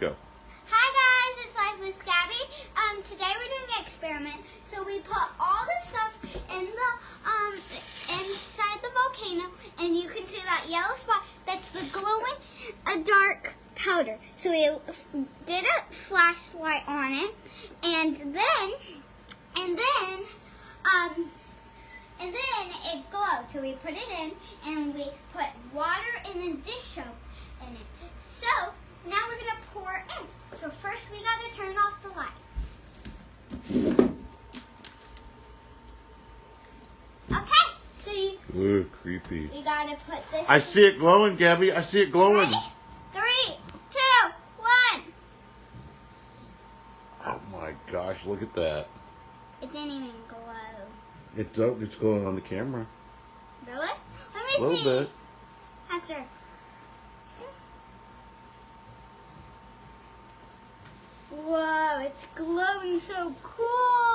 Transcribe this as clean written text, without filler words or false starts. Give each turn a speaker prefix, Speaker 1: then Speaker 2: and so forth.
Speaker 1: Go.
Speaker 2: Hi guys, it's Life with Gabby. Today we're doing an experiment. So we put all the stuff in the inside the volcano, and you can see that yellow spot. That's the glowing dark powder. So we did a flashlight on it, and then it glowed. So we put it in, and we put water and then dish soap in it. So now we're gonna pour it in. So first we gotta turn off the lights. Okay, so
Speaker 1: Ooh, creepy.
Speaker 2: you gotta put this.
Speaker 1: I see it glowing, Gabby. I see it glowing.
Speaker 2: Ready? 3, 2, 1.
Speaker 1: Oh my gosh, look at that.
Speaker 2: It didn't even glow.
Speaker 1: It's glowing on the camera.
Speaker 2: Really? Let
Speaker 1: A
Speaker 2: me
Speaker 1: little
Speaker 2: see.
Speaker 1: bit.
Speaker 2: After. Whoa, it's glowing so cool.